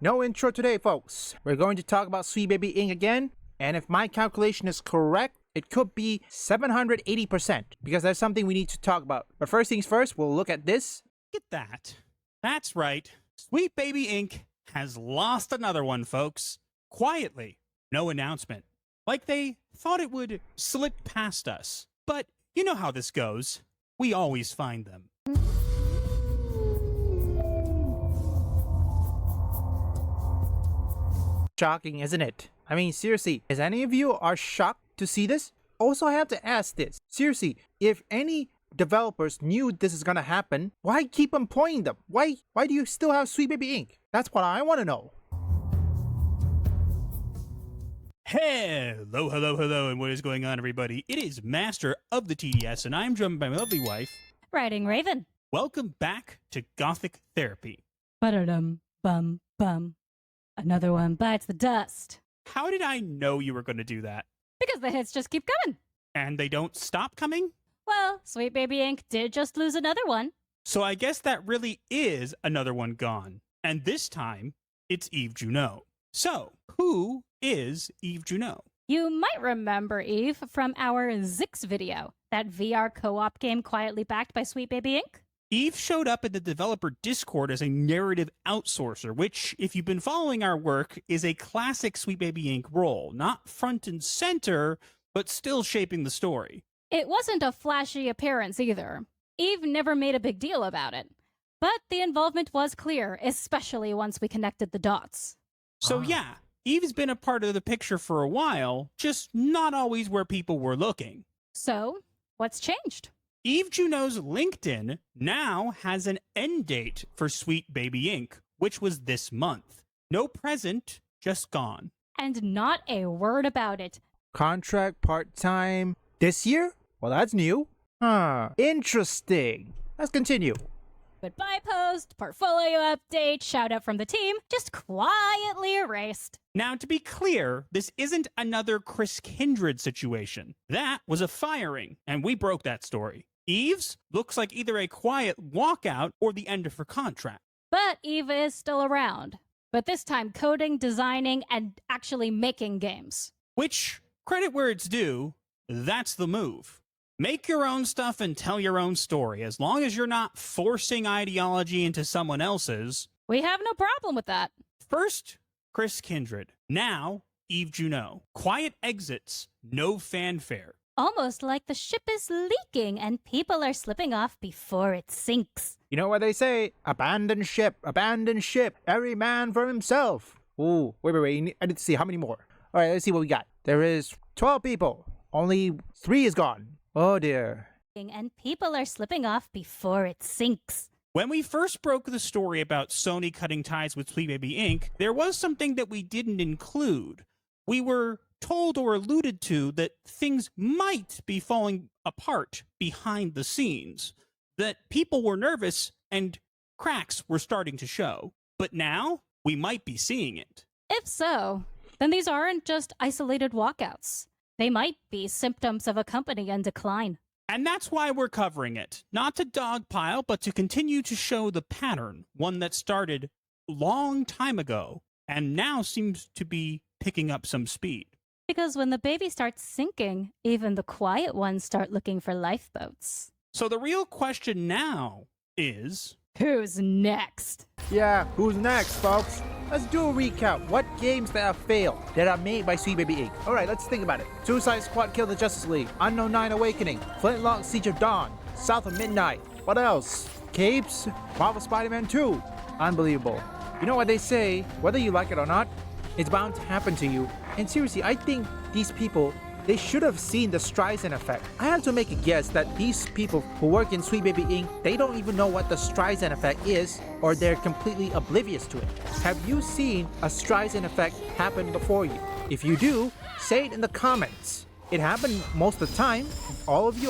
No intro today, folks. We're going to talk about Sweet Baby Inc. again, and if my calculation is correct, it could be 780%, because there's something we need to talk about. But first things first, we'll look at this. Get that. That's right. Sweet Baby Inc. has lost another one, folks. Quietly. No announcement. Like they thought it would slip past us. But you know how this goes. We always find them. Shocking, isn't it? I mean, seriously, is any of you are shocked to see this? Also, I have to ask this. Seriously, if any developers knew this is gonna happen, why keep employing them? Why do you still have Sweet Baby Inc.? That's what I want to know. Hello, and what is going on, everybody? It is Master of the TDS, and I'm joined by my lovely wife, Riding Raven. Welcome back to Gothic Therapy. Ba-da-dum, bum, bum. Another one bites the dust. How did I know you were going to do that? Because the hits just keep coming. And they don't stop coming? Well, Sweet Baby Inc. did just lose another one. So I guess that really is another one gone. And this time, it's Eve Juneau. So, who is Eve Juneau? You might remember Eve from our Zix video, that VR co-op game quietly backed by Sweet Baby Inc. Eve showed up in the developer Discord as a narrative outsourcer, which, if you've been following our work, is a classic Sweet Baby Inc. role. Not front and center, but still shaping the story. It wasn't a flashy appearance either. Eve never made a big deal about it. But the involvement was clear, especially once we connected the dots. So yeah, Eve's been a part of the picture for a while, just not always where people were looking. So, what's changed? Eve Juneau's LinkedIn now has an end date for Sweet Baby Inc., which was this month. No present, just gone. And not a word about it. Contract part-time this year? Well, that's new. Interesting. Let's continue. Goodbye post, portfolio update, shout out from the team, just quietly erased. Now, to be clear, this isn't another Chris Kindred situation. That was a firing, and we broke that story. Eve's looks like either a quiet walkout or the end of her contract. But Eve is still around. But this time coding, designing, and actually making games. Which, credit where it's due, that's the move. Make your own stuff and tell your own story, as long as you're not forcing ideology into someone else's. We have no problem with that. First, Chris Kindred. Now, Eve Juneau. Quiet exits, no fanfare. Almost like the ship is leaking and people are slipping off before it sinks. You know what they say? Abandon ship, every man for himself. Ooh, wait. I need to see how many more. All right, let's see what we got. There is 12 people. Only 3 is gone. Oh dear. And people are slipping off before it sinks. When we first broke the story about Sony cutting ties with Sweet Baby Inc., there was something that we didn't include. We were told or alluded to that things might be falling apart behind the scenes, that people were nervous and cracks were starting to show. But now, we might be seeing it. If so, then these aren't just isolated walkouts. They might be symptoms of a company in decline. And that's why we're covering it. Not to dogpile, but to continue to show the pattern, one that started a long time ago and now seems to be picking up some speed. Because when the baby starts sinking, even the quiet ones start looking for lifeboats. So the real question now is... who's next? Yeah, who's next, folks? Let's do a recap. What games that have failed that are made by Sweet Baby Inc. Alright, let's think about it. Suicide Squad Kill the Justice League, Unknown 9 Awakening, Flintlock Siege of Dawn, South of Midnight. What else? Capes, Marvel Spider-Man 2. Unbelievable. You know what they say, whether you like it or not, it's bound to happen to you. And seriously, I think these people, they should have seen the Streisand effect. I have to make a guess that these people who work in Sweet Baby Inc., they don't even know what the Streisand effect is, or they're completely oblivious to it. Have you seen a Streisand effect happen before you? If you do, say it in the comments. It happened most of the time. All of you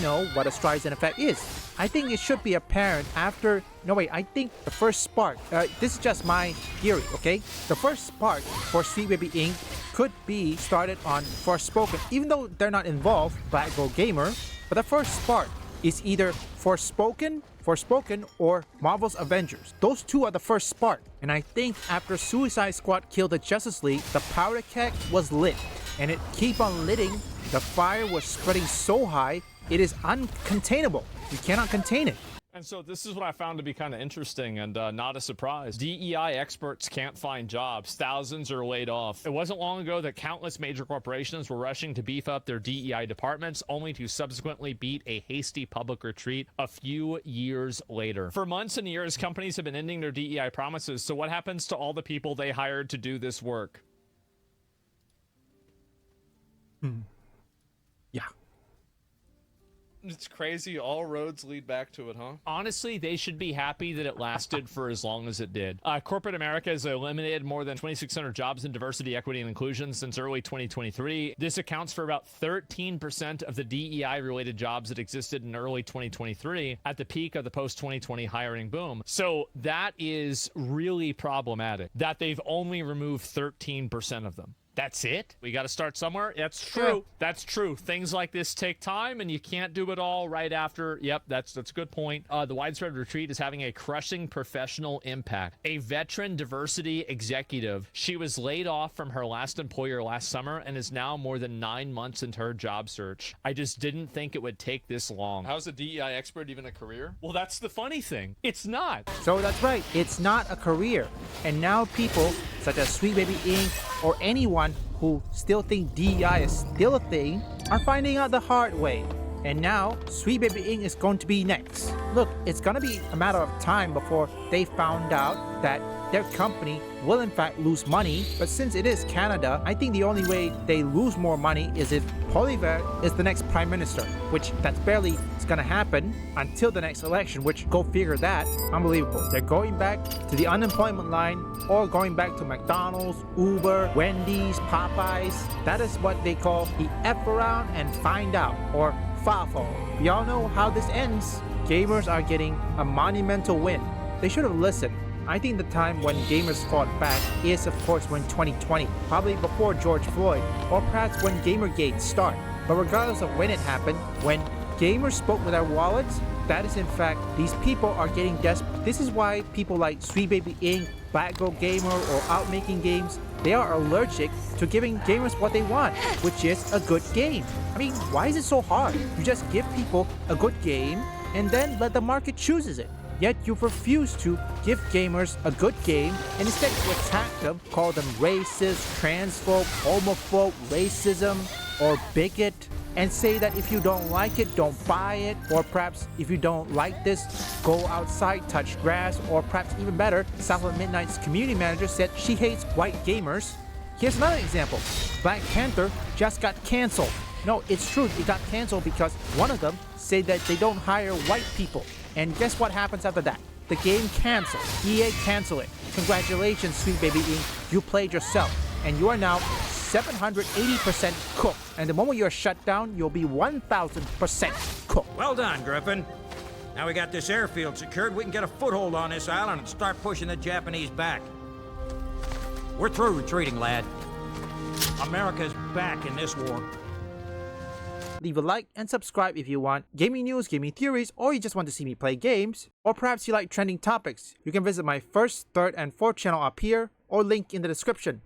know what a Streisand effect is. I think it should be apparent after... No, wait, I think the first spark... this is just my theory, okay? The first spark for Sweet Baby Inc. could be started on Forspoken, even though they're not involved, Black Gold Gamer. But the first spark is either Forspoken Forspoken or Marvel's Avengers. Those two are the first spark. And I think after Suicide Squad killed the Justice League, the powder keg was lit. And it keep on litting. The fire was spreading so high, it is uncontainable. You cannot contain it. And so this is what I found to be kind of interesting and not a surprise. DEI experts can't find jobs. Thousands are laid off. It wasn't long ago that countless major corporations were rushing to beef up their DEI departments, only to subsequently beat a hasty public retreat a few years later. For months and years, companies have been ending their DEI promises. So what happens to all the people they hired to do this work? Yeah. It's crazy. All roads lead back to it, huh? Honestly, they should be happy that it lasted for as long as it did. Corporate America has eliminated more than 2,600 jobs in diversity, equity, and inclusion since early 2023. This accounts for about 13% of the DEI-related jobs that existed in early 2023 at the peak of the post-2020 hiring boom. So that is really problematic, that they've only removed 13% of them. That's it? We got to start somewhere? That's true. Yeah. That's true. Things like this take time, and you can't do it all right after. Yep, that's a good point. The widespread retreat is having a crushing professional impact. A veteran diversity executive, she was laid off from her last employer last summer and is now more than 9 months into her job search. I just didn't think it would take this long. How's a DEI expert even a career? Well, that's the funny thing. It's not. So that's right, it's not a career. And now people such as Sweet Baby Inc. or anyone who still think DEI is still a thing are finding out the hard way. And now, Sweet Baby Inc. is going to be next. Look, it's gonna be a matter of time before they found out that their company will in fact lose money. But since it is Canada, I think the only way they lose more money is if Poilievre is the next prime minister, which that's barely is gonna happen until the next election, which go figure that. Unbelievable. They're going back to the unemployment line or going back to McDonald's, Uber, Wendy's, Popeyes. That is what they call the F around and find out, or FAFO. We all know how this ends. Gamers are getting a monumental win. They should have listened. I think the time when gamers fought back is of course when 2020, probably before George Floyd, or perhaps when Gamergate started. But regardless of when it happened, when gamers spoke with their wallets, that is in fact, these people are getting desperate. This is why people like Sweet Baby Inc., Black Girl Gamer, or Outmaking Games, they are allergic to giving gamers what they want, which is a good game. I mean, why is it so hard? You just give people a good game and then let the market chooses it. Yet you refuse to give gamers a good game and instead you attack them, call them racist, transphobe, homophobe, racism, or bigot, and say that if you don't like it, don't buy it, or perhaps if you don't like this, go outside, touch grass, or perhaps even better, Southland Midnight's community manager said she hates white gamers. Here's another example. Black Panther just got canceled. No, it's true, it got canceled because one of them said that they don't hire white people. And guess what happens after that? The game canceled. EA cancel it. Congratulations, Sweet Baby Inc. You played yourself. And you are now 780% cooked. And the moment you're shut down, you'll be 1000% cooked. Well done, Griffin. Now we got this airfield secured, we can get a foothold on this island and start pushing the Japanese back. We're through retreating, lad. America's back in this war. Leave a like and subscribe if you want gaming news, gaming theories, or you just want to see me play games. Or perhaps you like trending topics. You can visit my first, third, and fourth channel up here, or link in the description.